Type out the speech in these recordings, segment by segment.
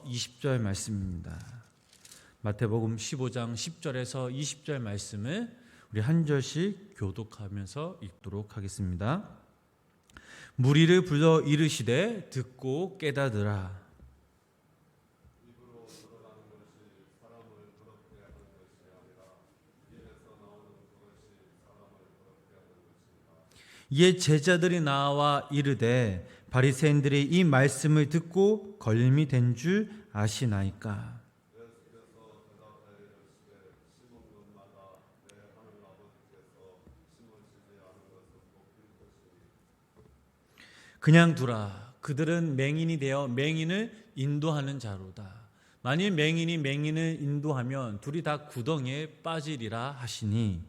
20절 말씀입니다. 마태복음 15장 10절에서 20절 말씀을 우리 한 절씩 교독하면서 읽도록 하겠습니다. 무리를 불러 이르시되 듣고 깨닫으라. 이에 제자들이 나와 이르되 바리새인들이 이 말씀을 듣고 걸림이 된 줄 아시나이까. 그냥 두라. 그들은 맹인이 되어 맹인을 인도하는 자로다. 만일 맹인이 맹인을 인도하면 둘이 다 구덩이에 빠지리라 하시니,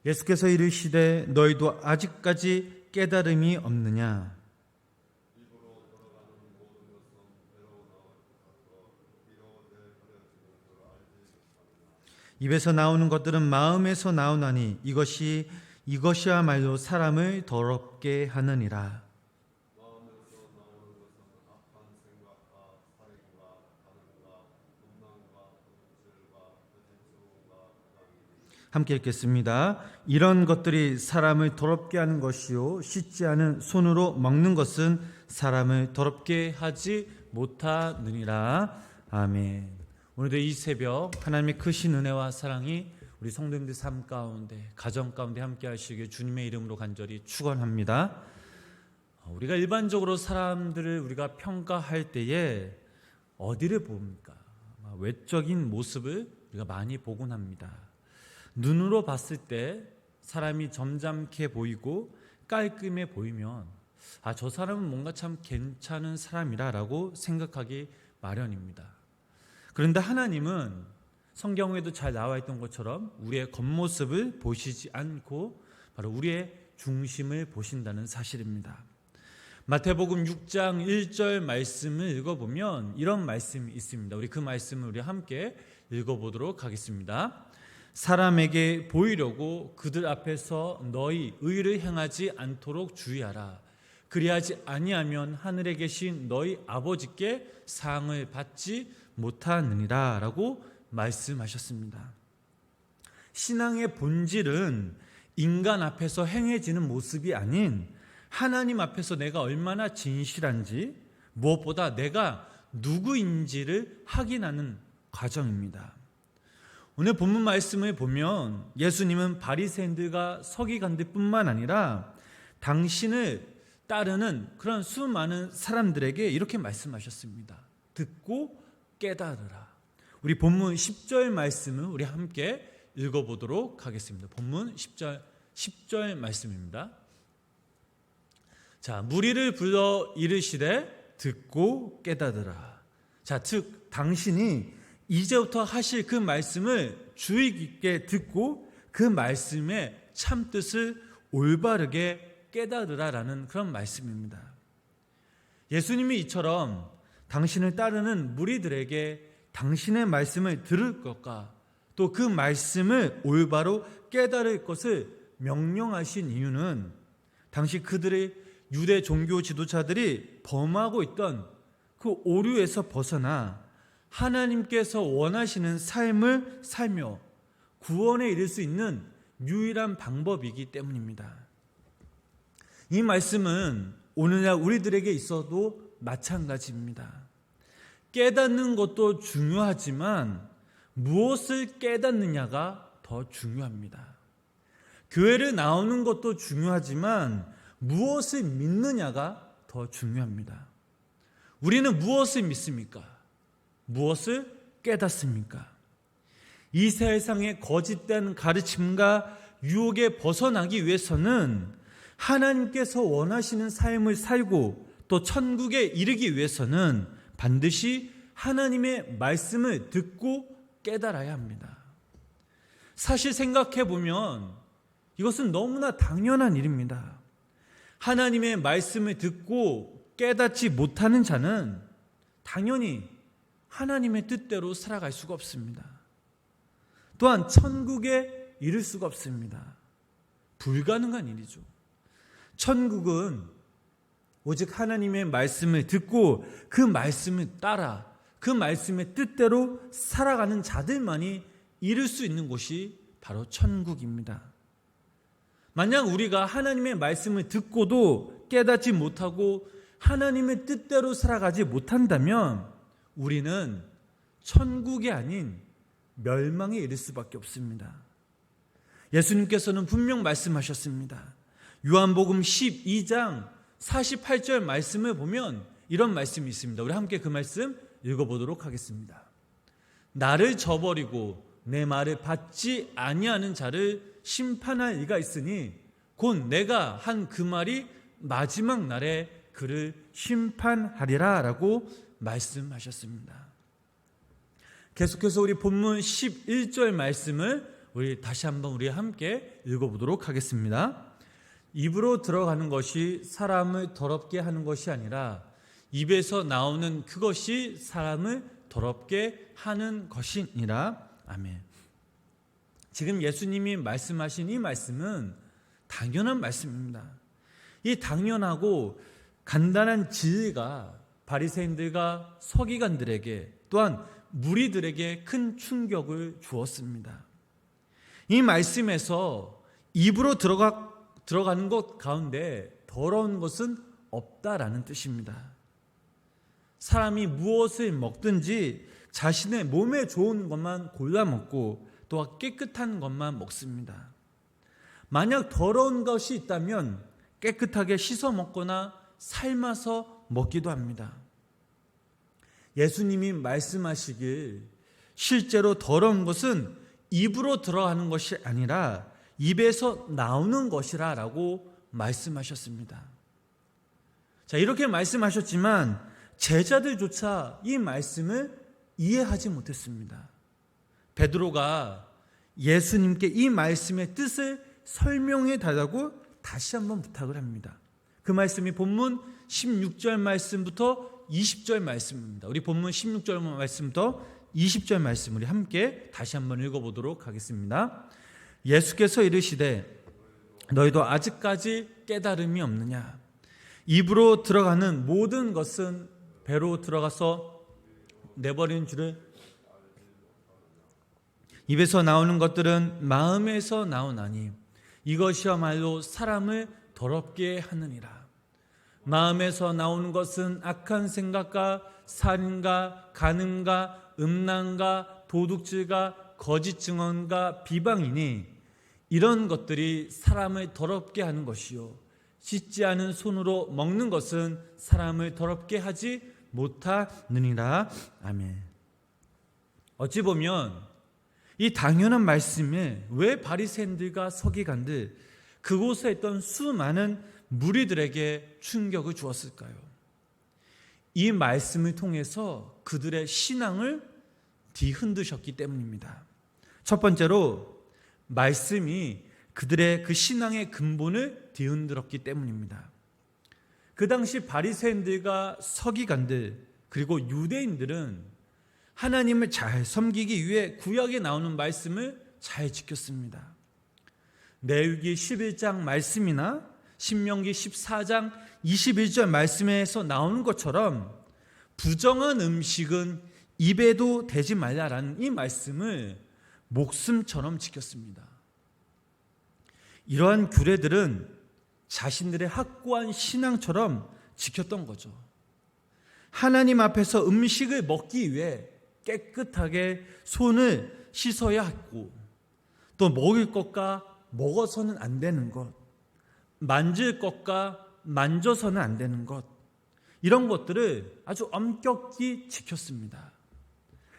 예수께서 이르시되 너희도 아직까지 깨달음이 없느냐. 입에서 나오는 것들은 마음에서 나오나니 이것이야말로 사람을 더럽게 하느니라. 함께 읽겠습니다. 이런 것들이 사람을 더럽게 하는 것이요 씻지 않은 손으로 먹는 것은 사람을 더럽게 하지 못하느니라. 아멘. 오늘도 이 새벽 하나님의 크신 은혜와 사랑이 우리 성도님들 삶 가운데, 가정 가운데 함께 하시길 주님의 이름으로 간절히 축원합니다. 우리가 일반적으로 사람들을 우리가 평가할 때에 어디를 봅니까? 외적인 모습을 우리가 많이 보곤 합니다. 눈으로 봤을 때 사람이 점잖게 보이고 깔끔해 보이면 저 사람은 뭔가 참 괜찮은 사람이라고 생각하기 마련입니다. 그런데 하나님은 성경에도 잘 나와 있던 것처럼 우리의 겉모습을 보시지 않고 바로 우리의 중심을 보신다는 사실입니다. 마태복음 6장 1절 말씀을 읽어보면 이런 말씀이 있습니다. 우리 그 말씀을 우리 함께 읽어보도록 하겠습니다. 사람에게 보이려고 그들 앞에서 너희 의를 행하지 않도록 주의하라. 그리하지 아니하면 하늘에 계신 너희 아버지께 상을 받지 못하느니라 라고 말씀하셨습니다. 신앙의 본질은 인간 앞에서 행해지는 모습이 아닌 하나님 앞에서 내가 얼마나 진실한지, 무엇보다 내가 누구인지를 확인하는 과정입니다. 오늘 본문 말씀을 보면 예수님은 바리새인들과 서기관들 뿐만 아니라 당신을 따르는 그런 수많은 사람들에게 이렇게 말씀하셨습니다. 듣고 깨달으라. 우리 본문 10절 말씀을 우리 함께 읽어보도록 하겠습니다. 본문 10절 말씀입니다. 자, 무리를 불러 이르시되 듣고 깨닫으라. 자, 즉 당신이 이제부터 하실 그 말씀을 주의 깊게 듣고 그 말씀의 참뜻을 올바르게 깨달으라라는 그런 말씀입니다. 예수님이 이처럼 당신을 따르는 무리들에게 당신의 말씀을 들을 것과 또 그 말씀을 올바로 깨달을 것을 명령하신 이유는 당시 그들의 유대 종교 지도자들이 범하고 있던 그 오류에서 벗어나 하나님께서 원하시는 삶을 살며 구원에 이를 수 있는 유일한 방법이기 때문입니다. 이 말씀은 오늘날 우리들에게 있어도 마찬가지입니다. 깨닫는 것도 중요하지만 무엇을 깨닫느냐가 더 중요합니다. 교회를 나오는 것도 중요하지만 무엇을 믿느냐가 더 중요합니다. 우리는 무엇을 믿습니까? 무엇을 깨닫습니까? 이 세상의 거짓된 가르침과 유혹에 벗어나기 위해서는 하나님께서 원하시는 삶을 살고 또 천국에 이르기 위해서는 반드시 하나님의 말씀을 듣고 깨달아야 합니다. 사실 생각해 보면 이것은 너무나 당연한 일입니다. 하나님의 말씀을 듣고 깨닫지 못하는 자는 당연히 하나님의 뜻대로 살아갈 수가 없습니다. 또한 천국에 이를 수가 없습니다. 불가능한 일이죠. 천국은 오직 하나님의 말씀을 듣고 그 말씀을 따라 그 말씀의 뜻대로 살아가는 자들만이 이룰 수 있는 곳이 바로 천국입니다. 만약 우리가 하나님의 말씀을 듣고도 깨닫지 못하고 하나님의 뜻대로 살아가지 못한다면 우리는 천국이 아닌 멸망에 이를 수밖에 없습니다. 예수님께서는 분명 말씀하셨습니다. 요한복음 12장 48절 말씀을 보면 이런 말씀이 있습니다. 우리 함께 그 말씀 읽어보도록 하겠습니다. 나를 저버리고 내 말을 받지 아니하는 자를 심판할 이가 있으니 곧 내가 한 그 말이 마지막 날에 그를 심판하리라 라고 말씀하셨습니다. 계속해서 우리 본문 11절 말씀을 우리 다시 한번 우리 함께 읽어보도록 하겠습니다. 입으로 들어가는 것이 사람을 더럽게 하는 것이 아니라 입에서 나오는 그것이 사람을 더럽게 하는 것이니라. 아멘. 지금 예수님이 말씀하신 이 말씀은 당연한 말씀입니다. 이 당연하고 간단한 진리가 바리새인들과 서기관들에게 또한 무리들에게 큰 충격을 주었습니다. 이 말씀에서 입으로 들어가는 것 가운데 더러운 것은 없다라는 뜻입니다. 사람이 무엇을 먹든지 자신의 몸에 좋은 것만 골라 먹고 또한 깨끗한 것만 먹습니다. 만약 더러운 것이 있다면 깨끗하게 씻어 먹거나 삶아서 먹기도 합니다. 예수님이 말씀하시길 실제로 더러운 것은 입으로 들어가는 것이 아니라 입에서 나오는 것이라 라고 말씀하셨습니다. 자, 이렇게 말씀하셨지만 제자들조차 이 말씀을 이해하지 못했습니다. 베드로가 예수님께 이 말씀의 뜻을 설명해 달라고 다시 한번 부탁을 합니다. 그 말씀이 본문 16절 말씀부터 20절 말씀입니다. 우리 본문 16절 말씀부터 20절 말씀 우리 함께 다시 한번 읽어보도록 하겠습니다. 예수께서 이르시되 너희도 아직까지 깨달음이 없느냐? 입으로 들어가는 모든 것은 배로 들어가서 내버린 줄을 입에서 나오는 것들은 마음에서 나오나니 이것이야말로 사람을 더럽게 하느니라. 마음에서 나오는 것은 악한 생각과 살인과 간음과 음란과 도둑질과 거짓 증언과 비방이니 이런 것들이 사람을 더럽게 하는 것이요 씻지 않은 손으로 먹는 것은 사람을 더럽게 하지 못하느니라. 아멘. 어찌 보면 이 당연한 말씀에 왜 바리새인들과 서기관들 그곳에 있던 수많은 무리들에게 충격을 주었을까요? 이 말씀을 통해서 그들의 신앙을 뒤흔드셨기 때문입니다. 첫 번째로 말씀이 그들의 그 신앙의 근본을 뒤흔들었기 때문입니다. 그 당시 바리새인들과 서기관들 그리고 유대인들은 하나님을 잘 섬기기 위해 구약에 나오는 말씀을 잘 지켰습니다. 레위기 11장 말씀이나 신명기 14장 21절 말씀에서 나오는 것처럼 부정한 음식은 입에도 대지 말라라는 이 말씀을 목숨처럼 지켰습니다. 이러한 규례들은 자신들의 확고한 신앙처럼 지켰던 거죠. 하나님 앞에서 음식을 먹기 위해 깨끗하게 손을 씻어야 했고 또 먹을 것과 먹어서는 안 되는 것, 만질 것과 만져서는 안 되는 것 이런 것들을 아주 엄격히 지켰습니다.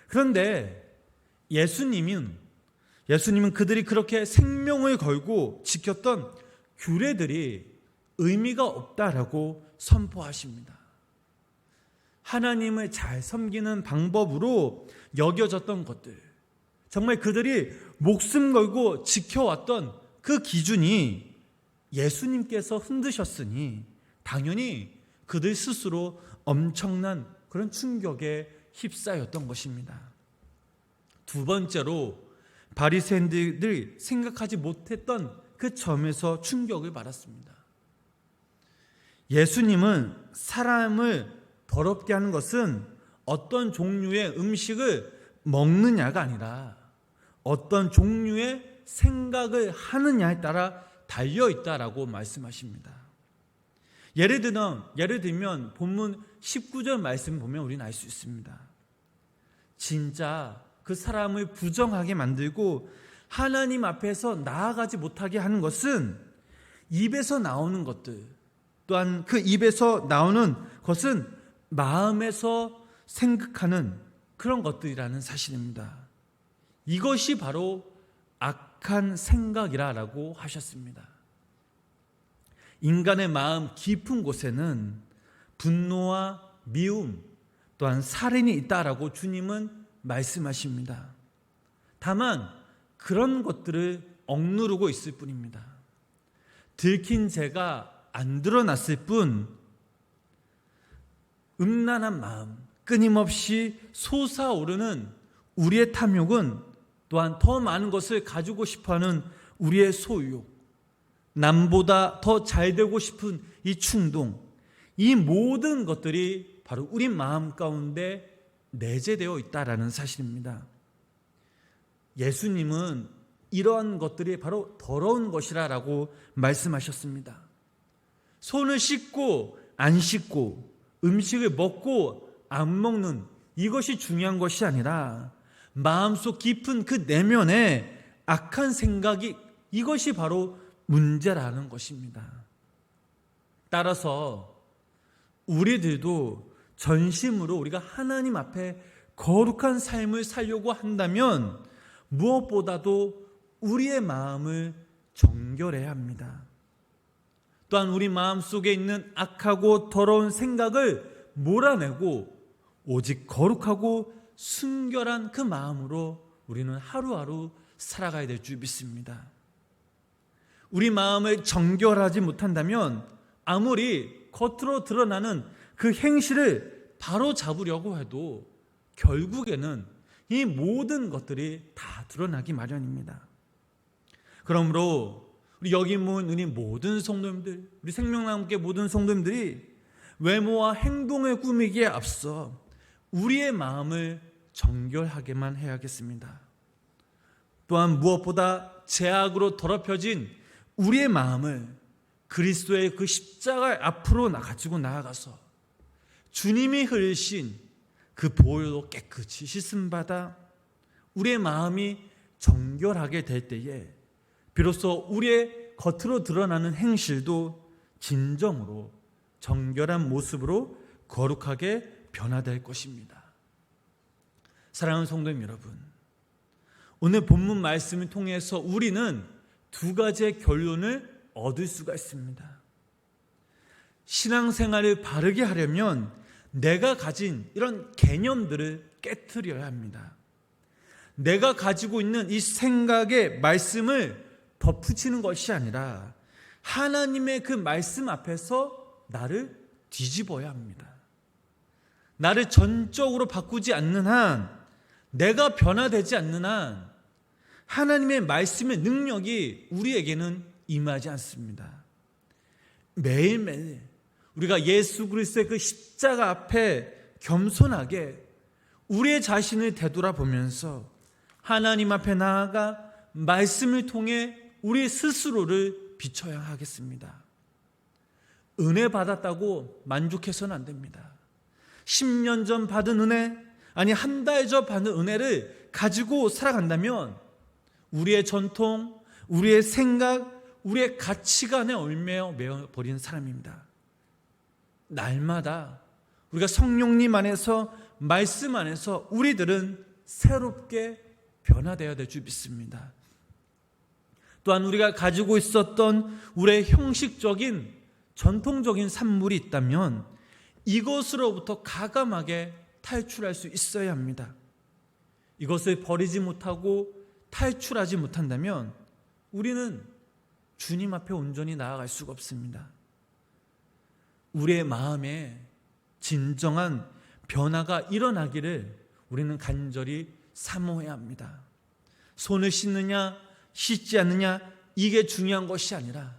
그런데 예수님은 그들이 그렇게 생명을 걸고 지켰던 규례들이 의미가 없다라고 선포하십니다. 하나님을 잘 섬기는 방법으로 여겨졌던 것들, 정말 그들이 목숨 걸고 지켜왔던 그 기준이 예수님께서 흔드셨으니 당연히 그들 스스로 엄청난 그런 충격에 휩싸였던 것입니다. 두 번째로 바리새인들이 생각하지 못했던 그 점에서 충격을 받았습니다. 예수님은 사람을 더럽게 하는 것은 어떤 종류의 음식을 먹느냐가 아니라 어떤 종류의 생각을 하느냐에 따라 달려있다라고 말씀하십니다. 예를 들면 본문 19절 말씀 보면 우리는 알 수 있습니다. 진짜 그 사람을 부정하게 만들고 하나님 앞에서 나아가지 못하게 하는 것은 입에서 나오는 것들, 또한 그 입에서 나오는 것은 마음에서 생각하는 그런 것들이라는 사실입니다. 이것이 바로 악한 생각이라고 하셨습니다. 인간의 마음 깊은 곳에는 분노와 미움, 또한 살인이 있다라고 주님은 말씀하십니다. 다만 그런 것들을 억누르고 있을 뿐입니다. 들킨 죄가 안 드러났을 뿐 음란한 마음, 끊임없이 솟아오르는 우리의 탐욕은 또한 더 많은 것을 가지고 싶어하는 우리의 소유욕, 남보다 더 잘 되고 싶은 이 충동, 이 모든 것들이 바로 우리 마음 가운데 내재되어 있다라는 사실입니다. 예수님은 이러한 것들이 바로 더러운 것이라고 말씀하셨습니다. 손을 씻고 안 씻고 음식을 먹고 안 먹는 이것이 중요한 것이 아니라 마음속 깊은 그 내면의 악한 생각이 이것이 바로 문제라는 것입니다. 따라서 우리들도 전심으로 우리가 하나님 앞에 거룩한 삶을 살려고 한다면 무엇보다도 우리의 마음을 정결해야 합니다. 또한 우리 마음속에 있는 악하고 더러운 생각을 몰아내고 오직 거룩하고 순결한 그 마음으로 우리는 하루하루 살아가야 될 줄 믿습니다. 우리 마음을 정결하지 못한다면 아무리 겉으로 드러나는 그 행실을 바로 잡으려고 해도 결국에는 이 모든 것들이 다 드러나기 마련입니다. 그러므로 우리 여기 모인 우리 모든 성도님들, 우리 생명나무교회 모든 성도님들이 외모와 행동을 꾸미기에 앞서 우리의 마음을 정결하게만 해야겠습니다. 또한 무엇보다 죄악으로 더럽혀진 우리의 마음을 그리스도의 그 십자가 앞으로 가지고 나아가서 주님이 흘리신 그 보혈로 깨끗이 씻음받아 우리의 마음이 정결하게 될 때에 비로소 우리의 겉으로 드러나는 행실도 진정으로 정결한 모습으로 거룩하게 변화될 것입니다. 사랑하는 성도님 여러분, 오늘 본문 말씀을 통해서 우리는 두 가지의 결론을 얻을 수가 있습니다. 신앙생활을 바르게 하려면 내가 가진 이런 개념들을 깨트려야 합니다. 내가 가지고 있는 이 생각의 말씀을 덧붙이는 것이 아니라 하나님의 그 말씀 앞에서 나를 뒤집어야 합니다. 나를 전적으로 바꾸지 않는 한, 내가 변화되지 않는 한 하나님의 말씀의 능력이 우리에게는 임하지 않습니다. 매일매일 우리가 예수 그리스도의 그 십자가 앞에 겸손하게 우리의 자신을 되돌아보면서 하나님 앞에 나아가 말씀을 통해 우리 스스로를 비춰야 하겠습니다. 은혜 받았다고 만족해서는 안 됩니다. 10년 전 받은 은혜, 아니 한 달 전 받은 은혜를 가지고 살아간다면 우리의 전통, 우리의 생각, 우리의 가치관에 얽매여 버린 사람입니다. 날마다 우리가 성령님 안에서, 말씀 안에서 우리들은 새롭게 변화되어야 될 줄 믿습니다. 또한 우리가 가지고 있었던 우리의 형식적인 전통적인 산물이 있다면 이것으로부터 가감하게 탈출할 수 있어야 합니다. 이것을 버리지 못하고 탈출하지 못한다면 우리는 주님 앞에 온전히 나아갈 수가 없습니다. 우리의 마음에 진정한 변화가 일어나기를 우리는 간절히 사모해야 합니다. 손을 씻느냐 씻지 않느냐 이게 중요한 것이 아니라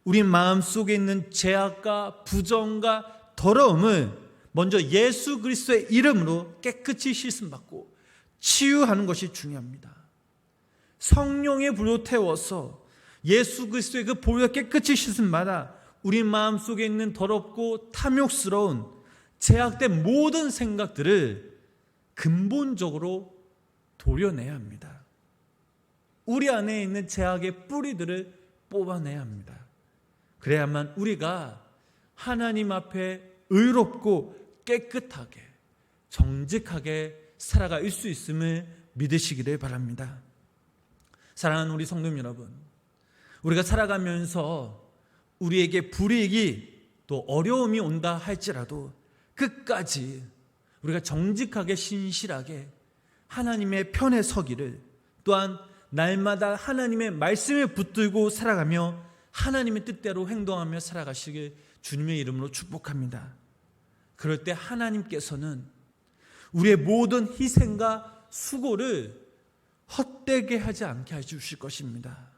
우리 마음속에 있는 죄악과 부정과 더러움을 먼저 예수 그리스도의 이름으로 깨끗이 씻음받고 치유하는 것이 중요합니다. 성령의 불로 태워서 예수 그리스도의 그 보혈로 깨끗이 씻음받아 우리 마음속에 있는 더럽고 탐욕스러운 죄악된 모든 생각들을 근본적으로 도려내야 합니다. 우리 안에 있는 죄악의 뿌리들을 뽑아내야 합니다. 그래야만 우리가 하나님 앞에 의롭고 깨끗하게 정직하게 살아갈 수 있음을 믿으시기를 바랍니다. 사랑하는 우리 성도 여러분, 우리가 살아가면서 우리에게 불이익이 또 어려움이 온다 할지라도 끝까지 우리가 정직하게 신실하게 하나님의 편에 서기를, 또한 날마다 하나님의 말씀에 붙들고 살아가며 하나님의 뜻대로 행동하며 살아가시길 주님의 이름으로 축복합니다. 그럴 때 하나님께서는 우리의 모든 희생과 수고를 헛되게 하지 않게 해주실 것입니다.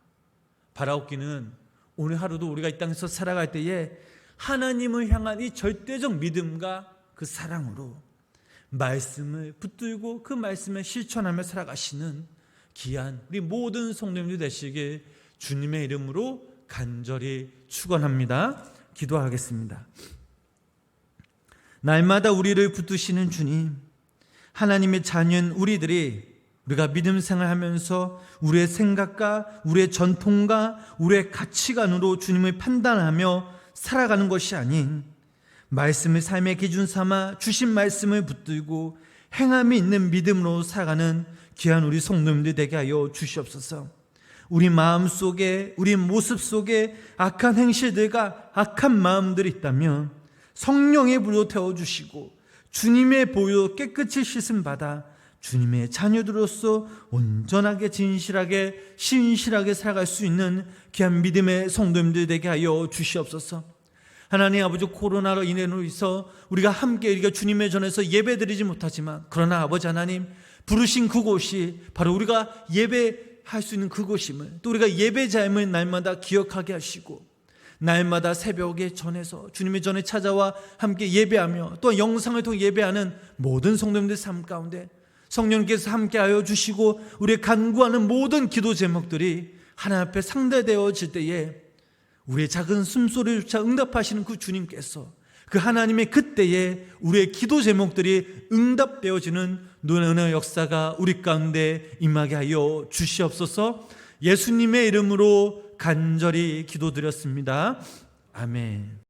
바라옵기는 오늘 하루도 우리가 이 땅에서 살아갈 때에 하나님을 향한 이 절대적 믿음과 그 사랑으로 말씀을 붙들고 그 말씀을 실천하며 살아가시는 귀한 우리 모든 성도님들 되시길 주님의 이름으로 간절히 축원합니다. 기도하겠습니다. 날마다 우리를 붙드시는 주님, 하나님의 자녀인 우리가 믿음 생활하면서 우리의 생각과 우리의 전통과 우리의 가치관으로 주님을 판단하며 살아가는 것이 아닌 말씀을 삶의 기준 삼아 주신 말씀을 붙들고 행함이 있는 믿음으로 살아가는 귀한 우리 성도님들 되게 하여 주시옵소서. 우리 마음 속에, 우리 모습 속에 악한 행실들과 악한 마음들이 있다면 성령의 불로 태워주시고 주님의 보혈로 깨끗이 씻음받아 주님의 자녀들로서 온전하게 진실하게 신실하게 살아갈 수 있는 귀한 믿음의 성도님들 되게 하여 주시옵소서. 하나님 아버지, 코로나로 인해서 우리가 함께 우리가 주님의 전에서 예배드리지 못하지만, 그러나 아버지 하나님 부르신 그곳이 바로 우리가 예배할 수 있는 그곳임을, 또 우리가 예배자임을 날마다 기억하게 하시고 날마다 새벽에 전에서 주님의 전에 찾아와 함께 예배하며 또 영상을 통해 예배하는 모든 성도님들 삶 가운데 성령께서 함께하여 주시고 우리의 간구하는 모든 기도 제목들이 하나님 앞에 상대되어질 때에 우리의 작은 숨소리조차 응답하시는 그 주님께서 그 하나님의 그때에 우리의 기도 제목들이 응답되어지는 은혜의 역사가 우리 가운데 임하게 하여 주시옵소서. 예수님의 이름으로 간절히 기도드렸습니다. 아멘.